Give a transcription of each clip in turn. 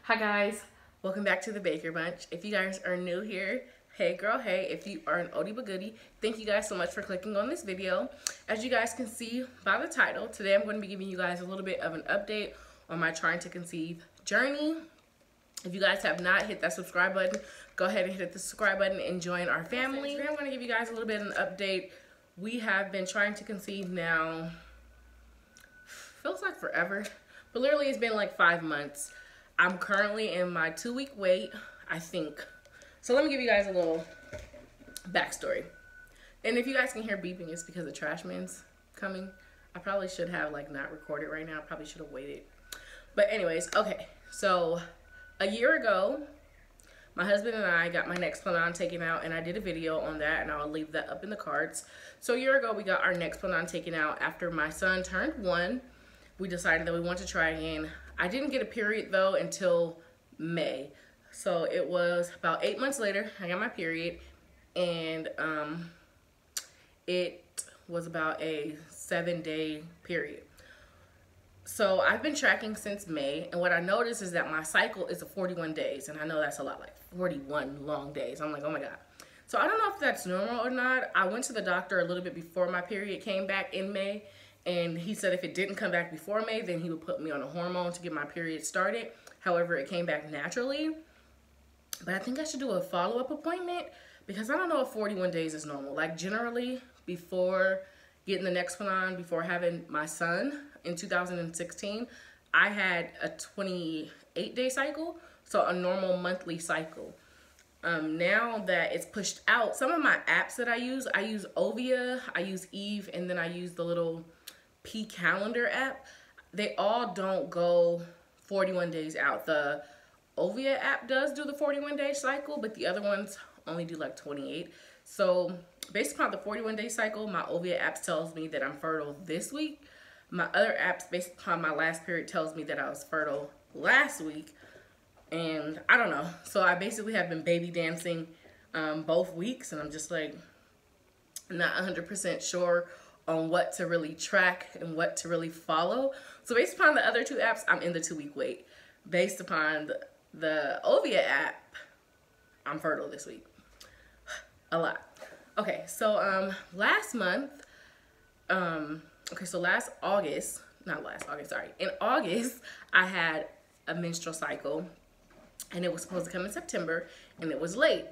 Hi guys, welcome back to the Baker Bunch. If you guys are new here, hey girl, hey. If you are an oldie but goodie, thank you guys so much for clicking on this video. As you guys can see by the title, today I'm going to be giving you guys a little bit of an update on my trying to conceive journey. If you guys have not hit that subscribe button, go ahead and hit the subscribe button and join our family. Today I'm going to give you guys a little bit of an update. We have been trying to conceive now, feels like forever, but literally it's been like 5 months. I'm currently in my 2-week wait, I think. So let me give you guys a little backstory. And if you guys can hear beeping, it's because the trash man's coming. I probably should have like not recorded right now. I probably should have waited. But anyways, okay. So a year ago, my husband and I got my Nexplanon taken out, and I did a video on that, and I'll leave that up in the cards. So a year ago, we got our Nexplanon taken out after my son turned 1. We decided that we wanted to try again. I didn't get a period though until May. So it was about 8 months later, I got my period, and it was about a 7-day period. So I've been tracking since May, and what I noticed is that my cycle is 41 days, and I know that's a lot, like 41 long days. I'm like, oh my God. So I don't know if that's normal or not. I went to the doctor a little bit before my period came back in May, and he said if it didn't come back before May, then he would put me on a hormone to get my period started. However, it came back naturally. But I think I should do a follow-up appointment because I don't know if 41 days is normal. Like generally, before getting the Nexplanon, before having my son in 2016, I had a 28-day cycle, so a normal monthly cycle. Now that it's pushed out, some of my apps that I use Ovia, I use Eve, and then I use the little P calendar app. They all don't go 41 days out. The Ovia app does do the 41-day cycle, but the other ones only do like 28. So based upon the 41-day cycle, my Ovia app tells me that I'm fertile this week. My other apps, based upon my last period, tells me that I was fertile last week. And I don't know. So I basically have been baby dancing both weeks, and I'm just like not 100% sure on what to really track and what to really follow. So based upon the other 2 apps, I'm in the 2-week wait. Based upon the Ovia app, I'm fertile this week. A lot. Okay, so last month, so last August, not last August, sorry. In August, I had a menstrual cycle, and it was supposed to come in September, and it was late.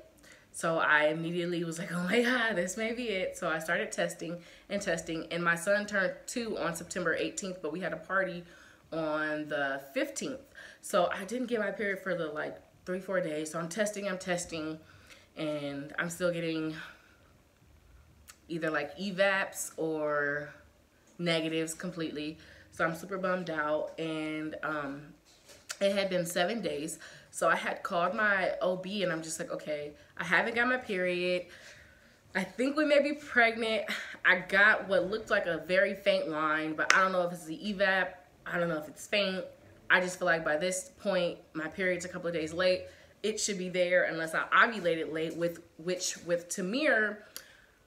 So I immediately was like, oh my God, this may be it. So I started testing, and my son turned 2 on September 18th, but we had a party on the 15th. So I didn't get my period for the like 3-4 days. So I'm testing, and I'm still getting either like EVAPs or negatives completely. So I'm super bummed out, and it had been 7 days. So I had called my OB, and I'm just like, okay, I haven't got my period. I think we may be pregnant. I got what looked like a very faint line, but I don't know if it's the EVAP. I don't know if it's faint. I just feel like by this point, my period's a couple of days late. It should be there unless I ovulated late, with Tamir,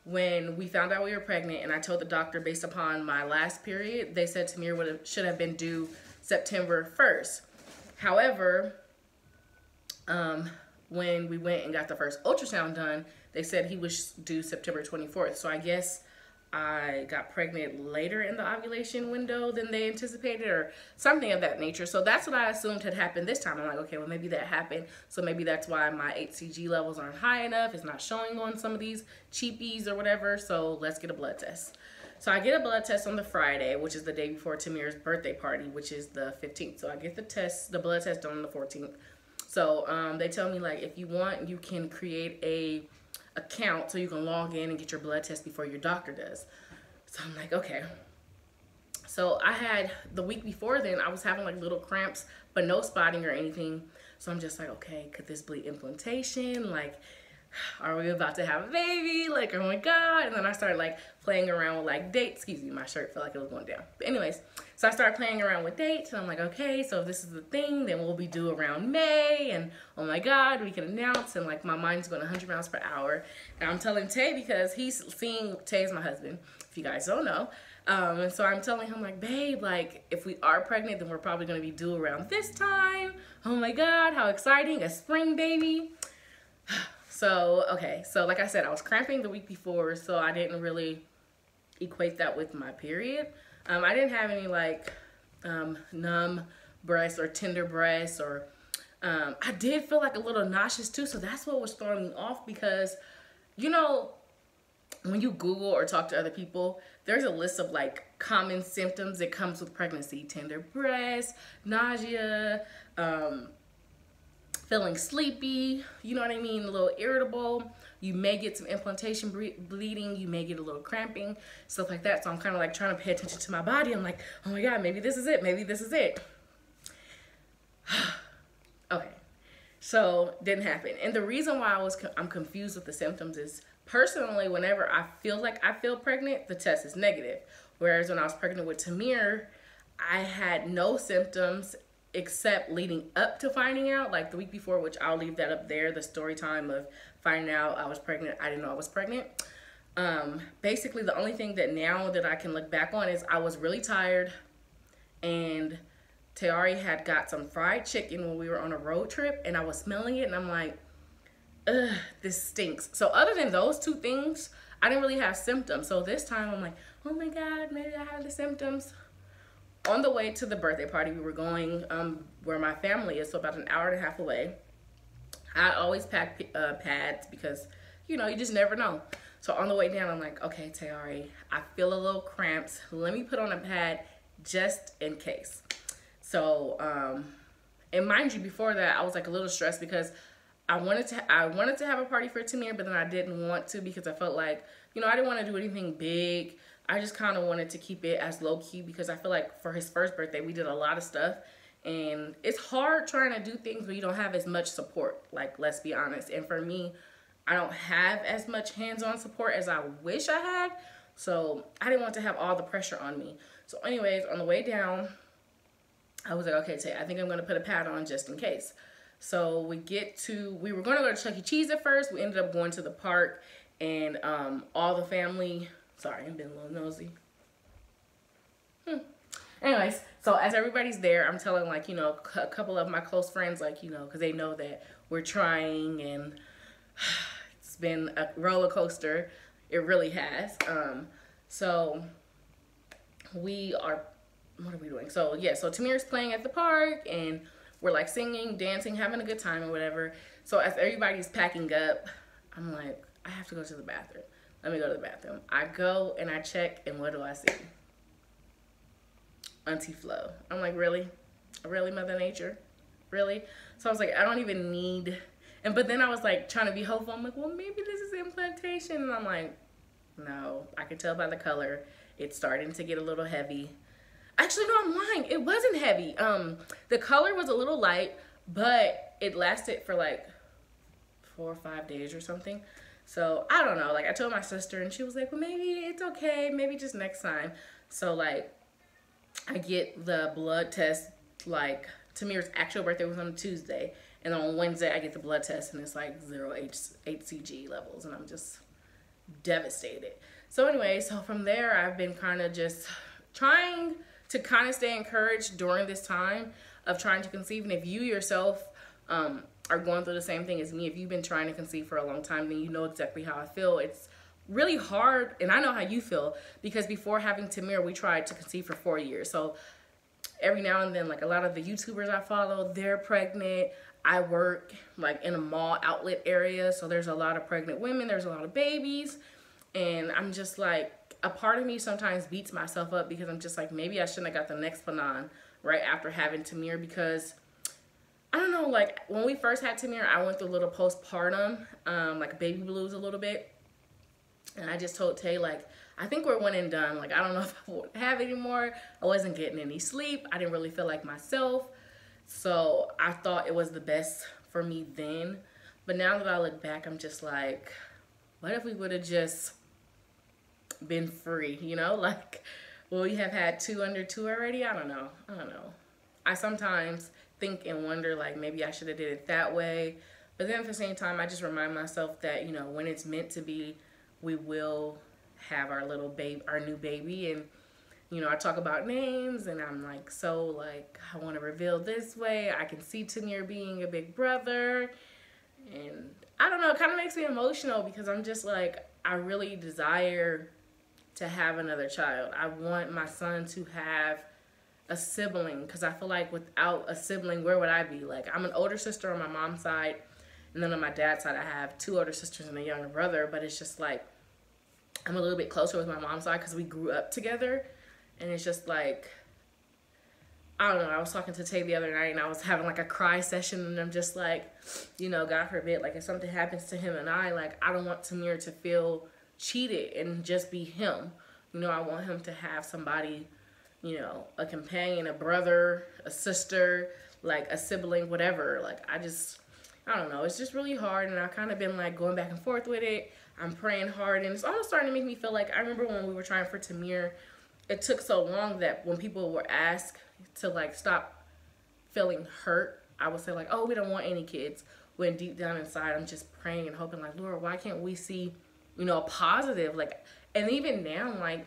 when we found out we were pregnant, and I told the doctor based upon my last period, they said Tamir should have been due September 1st. However, when we went and got the first ultrasound done, they said he was due September 24th. So I guess I got pregnant later in the ovulation window than they anticipated, or something of that nature. So that's what I assumed had happened this time. I'm like, okay, well, maybe that happened. So maybe that's why my HCG levels aren't high enough. It's not showing on some of these cheapies or whatever. So let's get a blood test. So I get a blood test on the Friday, which is the day before Tamir's birthday party, which is the 15th. So I get the blood test done on the 14th. So they tell me, like, if you want, you can create a account so you can log in and get your blood test before your doctor does. So I'm like, okay. So I had, the week before then, I was having like little cramps, but no spotting or anything. So I'm just like, okay, could this be implantation? Like, are we about to have a baby? Like, oh my God. And then I started like playing around with like dates. Excuse me, my shirt felt like it was going down. But anyways, so I started playing around with dates, and I'm like, okay, so if this is the thing, then we'll be due around May, and oh my God, we can announce, and like my mind's going 100 miles per hour. And I'm telling Tay because he's seeing, Tay's my husband, if you guys don't know, And so I'm telling him like, babe, like if we are pregnant, then we're probably gonna be due around this time. Oh my God, how exciting, a spring baby. So, okay, so like I said, I was cramping the week before, so I didn't really equate that with my period. I didn't have any like numb breasts or tender breasts, or I did feel like a little nauseous too, so that's what was throwing me off because, you know, when you Google or talk to other people, there's a list of like common symptoms that comes with pregnancy: tender breasts, nausea, feeling sleepy, you know what I mean, a little irritable. You may get some implantation bleeding, you may get a little cramping, stuff like that. So I'm kind of like trying to pay attention to my body. I'm like, oh my God, maybe this is it, maybe this is it. Okay, so didn't happen. And the reason why I'm confused with the symptoms is, personally, whenever I feel like I feel pregnant, the test is negative. Whereas when I was pregnant with Tamir, I had no symptoms except leading up to finding out, like the week before, which I'll leave that up there, the story time of finding out I was pregnant. I didn't know I was pregnant. Basically, the only thing that now that I can look back on is I was really tired, and Tayari had got some fried chicken when we were on a road trip, and I was smelling it, and I'm like, ugh, this stinks. So other than those two things, I didn't really have symptoms. So this time I'm like, oh my God, maybe I have the symptoms. On the way to the birthday party, we were going where my family is, so about an hour and a half away. I always pack pads because, you know, you just never know. So on the way down, I'm like, okay, Tayari, I feel a little cramps. Let me put on a pad just in case. So, and mind you, before that, I was like a little stressed because I wanted to have a party for Tamir, but then I didn't want to because I felt like, you know, I didn't want to do anything big. I just kind of wanted to keep it as low-key because I feel like for his first birthday, we did a lot of stuff. And it's hard trying to do things when you don't have as much support, like, let's be honest. And for me, I don't have as much hands-on support as I wish I had. So I didn't want to have all the pressure on me. So anyways, on the way down, I was like, okay, Tay, I think I'm going to put a pad on just in case. So we were going to go to Chuck E. Cheese at first. We ended up going to the park, and all the family, sorry, I'm being a little nosy. Anyways, so as everybody's there, I'm telling, like, you know, a couple of my close friends, like, you know, because they know that we're trying, and it's been a roller coaster. It really has. So we are, what are we doing? So yeah, so Tamir's playing at the park, and we're like singing, dancing, having a good time or whatever. So as everybody's packing up, I'm like, I have to go to the bathroom. Let me go to the bathroom. I go and I check, and what do I see? Auntie Flo. I'm like, really? Really, Mother Nature? Really? So I was like, I don't even need, but then I was like trying to be hopeful. I'm like, well, maybe this is implantation. And I'm like, no, I can tell by the color. It's starting to get a little heavy. Actually, no, I'm lying. It wasn't heavy. The color was a little light, but it lasted for like 4 or 5 days or something. So I don't know. Like, I told my sister, and she was like, well, maybe it's okay. Maybe just next time. So like, I get the blood test. Like, Tamir's actual birthday was on Tuesday, and then on Wednesday I get the blood test, and it's like 0 HCG levels, and I'm just devastated. So anyway, so from there I've been kind of just trying to kind of stay encouraged during this time of trying to conceive. And if you yourself are going through the same thing as me, if you've been trying to conceive for a long time, then you know exactly how I feel. It's really hard, and I know how you feel, because before having Tamir, we tried to conceive for 4 years. So every now and then, like, a lot of the YouTubers I follow, they're pregnant. I work like in a mall outlet area, so there's a lot of pregnant women, there's a lot of babies, and I'm just like, a part of me sometimes beats myself up because I'm just like, maybe I shouldn't have got the Nexplanon right after having Tamir, because I don't know, like, when we first had Tamir, I went through a little postpartum, like baby blues a little bit. And I just told Tay, like, I think we're one and done. Like, I don't know if I would have anymore. I wasn't getting any sleep. I didn't really feel like myself. So I thought it was the best for me then. But now that I look back, I'm just like, what if we would have just been free, you know? Like, will we have had 2 under 2 already? I don't know. I sometimes think and wonder, like, maybe I should have did it that way. But then at the same time, I just remind myself that, you know, when it's meant to be, we will have our little baby, our new baby. And you know, I talk about names and I'm like, so like, I want to reveal this way. I can see Tamir being a big brother. And I don't know, it kind of makes me emotional because I'm just like, I really desire to have another child. I want my son to have a sibling because I feel like without a sibling, where would I be? Like, I'm an older sister on my mom's side, and then on my dad's side, I have 2 older sisters and a younger brother, but it's just like, I'm a little bit closer with my mom's side because we grew up together, and it's just like, I don't know, I was talking to Tay the other night and I was having like a cry session and I'm just like, you know, God forbid, like if something happens to him and I don't want Tamir to feel cheated and just be him. You know, I want him to have somebody, you know, a companion, a brother, a sister, like a sibling, whatever. Like I don't know, it's just really hard and I've kind of been like going back and forth with it. I'm praying hard and it's almost starting to make me feel like, I remember when we were trying for Tamir, it took so long that when people were asked to like stop feeling hurt, I would say like, oh, we don't want any kids, when deep down inside I'm just praying and hoping like, Lord, why can't we see, you know, a positive? Like, and even now, like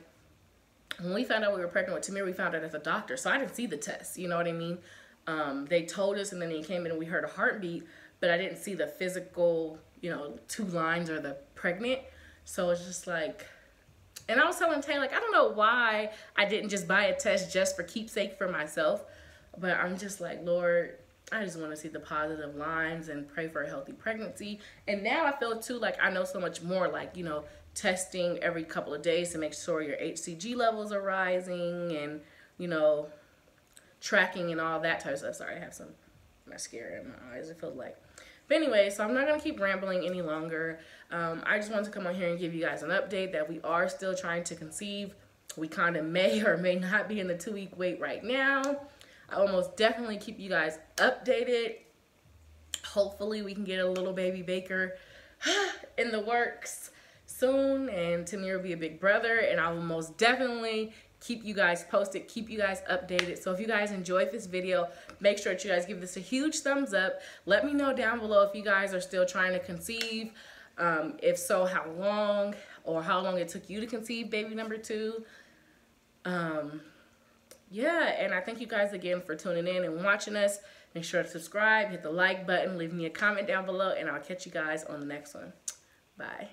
when we found out we were pregnant with Tamir, we found out as a doctor, so I didn't see the test, you know what I mean? They told us and then he came in and we heard a heartbeat, but I didn't see the physical, you know, 2 lines or the pregnant. So it's just like, and I was telling Tay, like, I don't know why I didn't just buy a test just for keepsake for myself. But I'm just like, Lord, I just want to see the positive lines and pray for a healthy pregnancy. And now I feel, too, like I know so much more, like, you know, testing every couple of days to make sure your HCG levels are rising and, you know, tracking and all that type of stuff. Sorry, I have some mascara in my eyes, it feels like. But anyway, so I'm not going to keep rambling any longer. I just wanted to come on here and give you guys an update that we are still trying to conceive. We kind of may or may not be in the 2-week wait right now. I will most definitely keep you guys updated. Hopefully we can get a little baby Baker in the works soon and Tamir will be a big brother, and I will most definitely keep you guys posted, keep you guys updated. So if you guys enjoyed this video, make sure that you guys give this a huge thumbs up. Let me know down below if you guys are still trying to conceive. If so, how long, or how long it took you to conceive baby number 2. Yeah, and I thank you guys again for tuning in and watching us. Make sure to subscribe, hit the like button, leave me a comment down below, and I'll catch you guys on the next one. Bye.